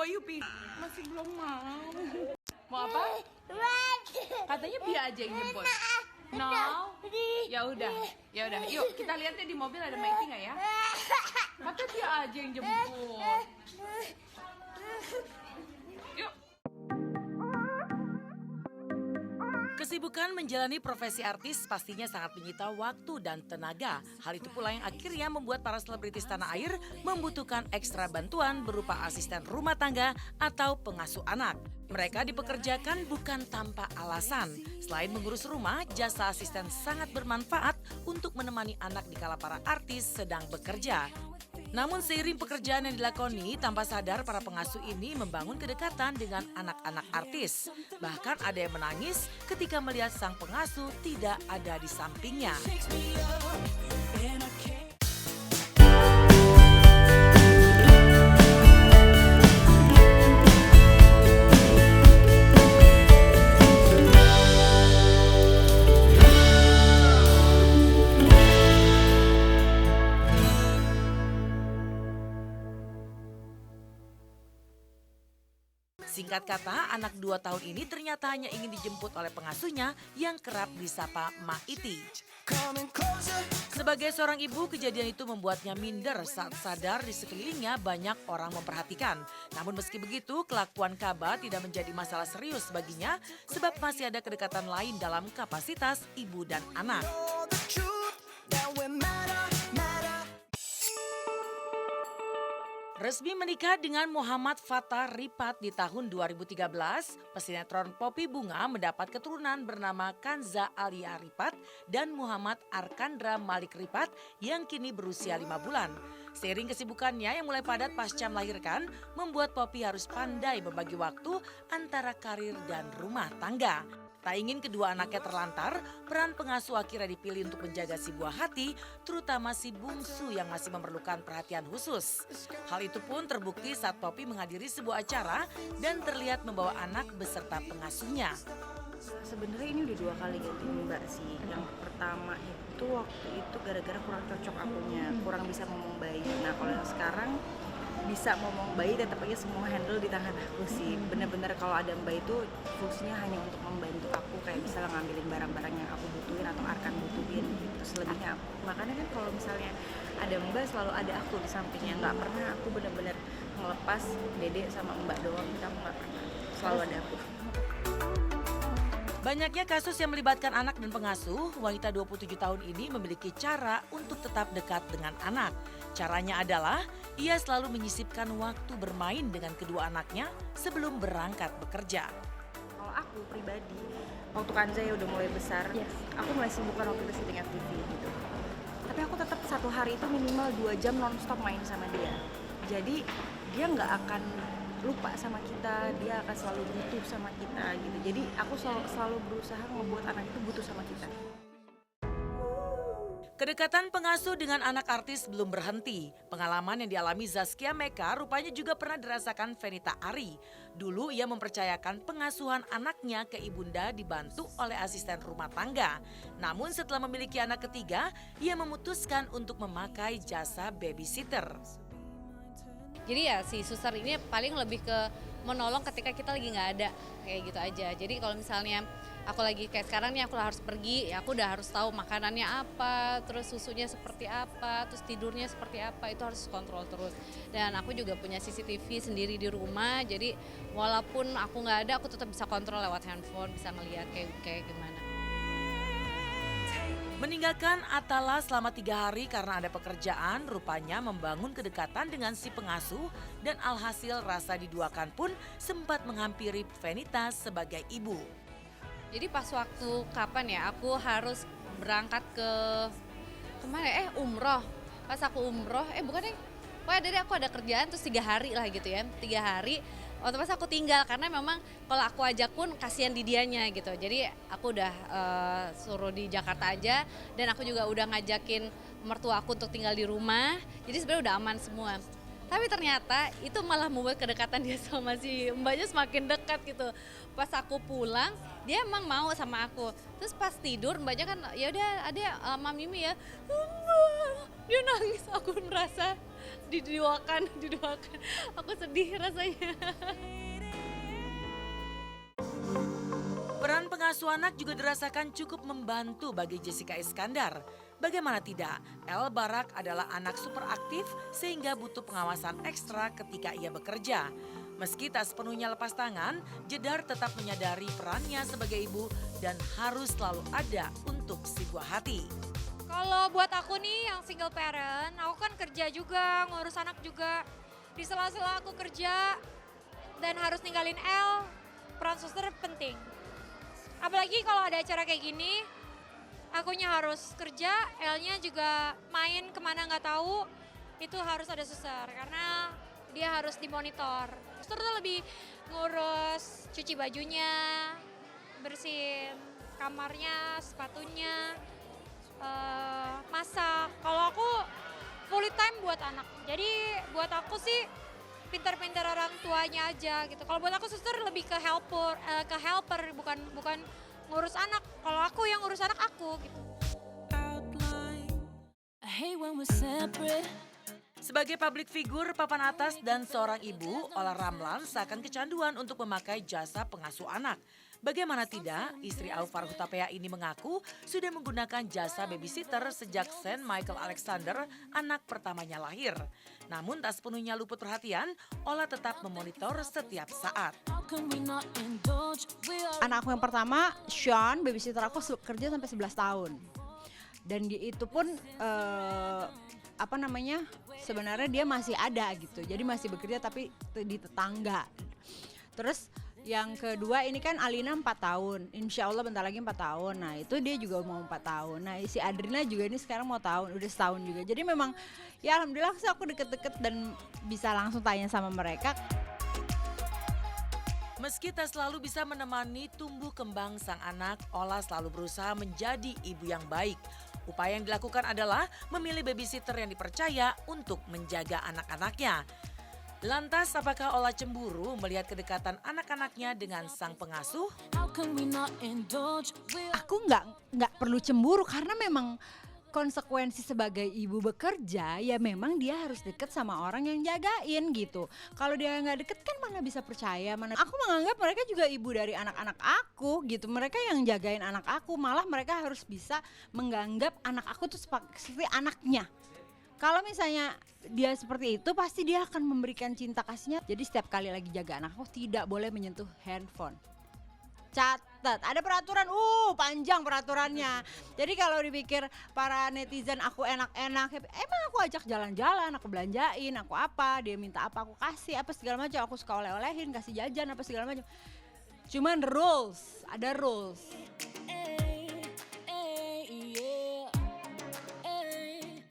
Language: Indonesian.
yuk Pi. Masih belum mau. Mau apa? Katanya Pia aja yang jemput. No. Ya udah. Yuk kita lihat deh di mobil ada Maiti nggak ya? Katanya Pia aja yang jemput. Yuk. Kesibukan menjalani profesi artis pastinya sangat menyita waktu dan tenaga. Hal itu pula yang akhirnya membuat para selebritis tanah air membutuhkan ekstra bantuan berupa asisten rumah tangga atau pengasuh anak. Mereka dipekerjakan bukan tanpa alasan. Selain mengurus rumah, jasa asisten sangat bermanfaat untuk menemani anak dikala para artis sedang bekerja. Namun seiring pekerjaan yang dilakoni, tanpa sadar para pengasuh ini membangun kedekatan dengan anak-anak artis. Bahkan ada yang menangis ketika melihat sang pengasuh tidak ada di sampingnya. Singkat kata, anak 2 tahun ini ternyata hanya ingin dijemput oleh pengasuhnya yang kerap disapa Maiti. Sebagai seorang ibu, kejadian itu membuatnya minder saat sadar di sekelilingnya banyak orang memperhatikan. Namun meski begitu, kelakuan Kaba tidak menjadi masalah serius baginya sebab masih ada kedekatan lain dalam kapasitas ibu dan anak. Resmi menikah dengan Muhammad Fathah Ripat di tahun 2013, pesinetron Poppy Bunga mendapat keturunan bernama Kanza Alia Ripat dan Muhammad Arkandra Malik Ripat yang kini berusia 5 bulan. Seiring kesibukannya yang mulai padat pasca melahirkan, membuat Poppy harus pandai membagi waktu antara karir dan rumah tangga. Tak ingin kedua anaknya terlantar, peran pengasuh akhirnya dipilih untuk menjaga si buah hati, terutama si bungsu yang masih memerlukan perhatian khusus. Hal itu pun terbukti saat Poppy menghadiri sebuah acara dan terlihat membawa anak beserta pengasuhnya. Sebenarnya ini udah 2 kali ganti mbak sih. Yang pertama itu waktu itu gara-gara kurang cocok akunya, kurang bisa ngomong bayi. Nah kalau yang sekarang bisa ngomong bayi, tetap aja semua handle di tangan aku sih. Bener-bener kalau ada mbak itu fungsinya hanya untuk membantu aku, kayak misalnya ngambilin barang-barang yang aku butuhin atau Arkan butuhin gitu. Selebihnya aku. Makanya kan kalau misalnya ada mbak selalu ada aku di sampingnya. Nggak pernah aku bener-bener ngelepas Dede sama mbak doang, kita nggak pernah. Selalu ada aku. Banyaknya kasus yang melibatkan anak dan pengasuh, wanita 27 tahun ini memiliki cara untuk tetap dekat dengan anak. Caranya adalah ia selalu menyisipkan waktu bermain dengan kedua anaknya sebelum berangkat bekerja. Kalau aku pribadi, waktu Kanza ya udah mulai besar, aku mulai sibukkan waktu itu syuting FTV gitu. Tapi aku tetap 1 hari itu minimal 2 jam nonstop main sama dia. Jadi dia nggak akan lupa sama kita, dia akan selalu butuh sama kita gitu. Jadi aku selalu berusaha membuat anak itu butuh sama kita. Kedekatan pengasuh dengan anak artis belum berhenti. Pengalaman yang dialami Zaskia Meka rupanya juga pernah dirasakan Fenita Ari. Dulu ia mempercayakan pengasuhan anaknya ke ibunda dibantu oleh asisten rumah tangga. Namun setelah memiliki anak ketiga, ia memutuskan untuk memakai jasa babysitter. Jadi ya si suster ini paling lebih ke menolong ketika kita lagi nggak ada, kayak gitu aja. Jadi kalau misalnya aku lagi kayak sekarang nih aku harus pergi, ya aku udah harus tahu makanannya apa, terus susunya seperti apa, terus tidurnya seperti apa, itu harus kontrol terus. Dan aku juga punya CCTV sendiri di rumah, jadi walaupun aku nggak ada, aku tetap bisa kontrol lewat handphone, bisa ngeliat kayak gimana. Meninggalkan Atala selama 3 hari karena ada pekerjaan, rupanya membangun kedekatan dengan si pengasuh dan alhasil rasa diduakan pun sempat menghampiri Fenita sebagai ibu. Jadi pas waktu kapan ya aku harus berangkat ke kemana umroh. Pas aku umroh, pokoknya dari aku ada kerjaan terus 3 hari lah gitu ya, 3 hari. Waktu pas aku tinggal karena memang kalau aku ajak pun kasihan di dianya gitu. Jadi aku udah suruh di Jakarta aja dan aku juga udah ngajakin mertua aku untuk tinggal di rumah. Jadi sebenarnya udah aman semua. Tapi ternyata itu malah membuat kedekatan dia sama si mbaknya semakin dekat gitu. Pas aku pulang, dia emang mau sama aku. Terus pas tidur mbaknya kan ya udah ada Mami ya. Dia nangis, aku merasa diduakan. Aku sedih rasanya. Peran pengasuh anak juga dirasakan cukup membantu bagi Jessica Iskandar. Bagaimana tidak, El Barak adalah anak super aktif sehingga butuh pengawasan ekstra ketika ia bekerja. Meski tak sepenuhnya lepas tangan, Jedar tetap menyadari perannya sebagai ibu dan harus selalu ada untuk si buah hati. Kalau buat aku nih yang single parent, aku kan kerja juga, ngurus anak juga. Di sela-sela aku kerja dan harus ninggalin El, peran suster penting. Apalagi kalau ada acara kayak gini, akunya harus kerja, El-nya juga main kemana nggak tahu, itu harus ada suster karena dia harus dimonitor. Suster tuh lebih ngurus cuci bajunya, bersihin kamarnya, sepatunya, masak. Kalau aku full time buat anak. Jadi buat aku sih pintar-pintar orang tuanya aja gitu. Kalau buat aku suster lebih ke helper bukan ngurus anak. Kalau aku yang ngurus anak aku gitu. Sebagai public figure papan atas dan seorang ibu, Ola Ramlan seakan kecanduan untuk memakai jasa pengasuh anak. Bagaimana tidak, istri Aufar Hutapea ini mengaku sudah menggunakan jasa babysitter sejak Saint Michael Alexander, anak pertamanya lahir. Namun tak sepenuhnya luput perhatian, Ola tetap memonitor setiap saat. Anak aku yang pertama, Sean, babysitter aku kerja sampai 11 tahun. Dan dia itu pun sebenarnya dia masih ada gitu. Jadi masih bekerja tapi di tetangga. Terus yang kedua ini kan Alina 4 tahun, insya Allah bentar lagi 4 tahun. Nah itu dia juga mau 4 tahun. Nah si Adrina juga ini sekarang mau tahun, udah setahun juga. Jadi memang ya alhamdulillah sih aku deket-deket dan bisa langsung tanya sama mereka. Meski tak selalu bisa menemani tumbuh kembang sang anak, Ola selalu berusaha menjadi ibu yang baik. Upaya yang dilakukan adalah memilih babysitter yang dipercaya untuk menjaga anak-anaknya. Lantas apakah Ola cemburu melihat kedekatan anak-anaknya dengan sang pengasuh? Aku nggak perlu cemburu karena memang konsekuensi sebagai ibu bekerja ya memang dia harus deket sama orang yang jagain gitu. Kalau dia nggak deket kan mana bisa percaya, aku menganggap mereka juga ibu dari anak-anak aku gitu. Mereka yang jagain anak aku, malah mereka harus bisa menganggap anak aku tuh seperti anaknya. Kalau misalnya dia seperti itu pasti dia akan memberikan cinta kasihnya. Jadi setiap kali lagi jaga anak aku tidak boleh menyentuh handphone. Catat, ada peraturan, panjang peraturannya. Jadi kalau dipikir para netizen aku enak-enak, emang aku ajak jalan-jalan, aku belanjain, aku apa, dia minta apa aku kasih, apa segala macam, aku suka oleh-olehin, kasih jajan apa segala macam. Cuman rules, ada rules.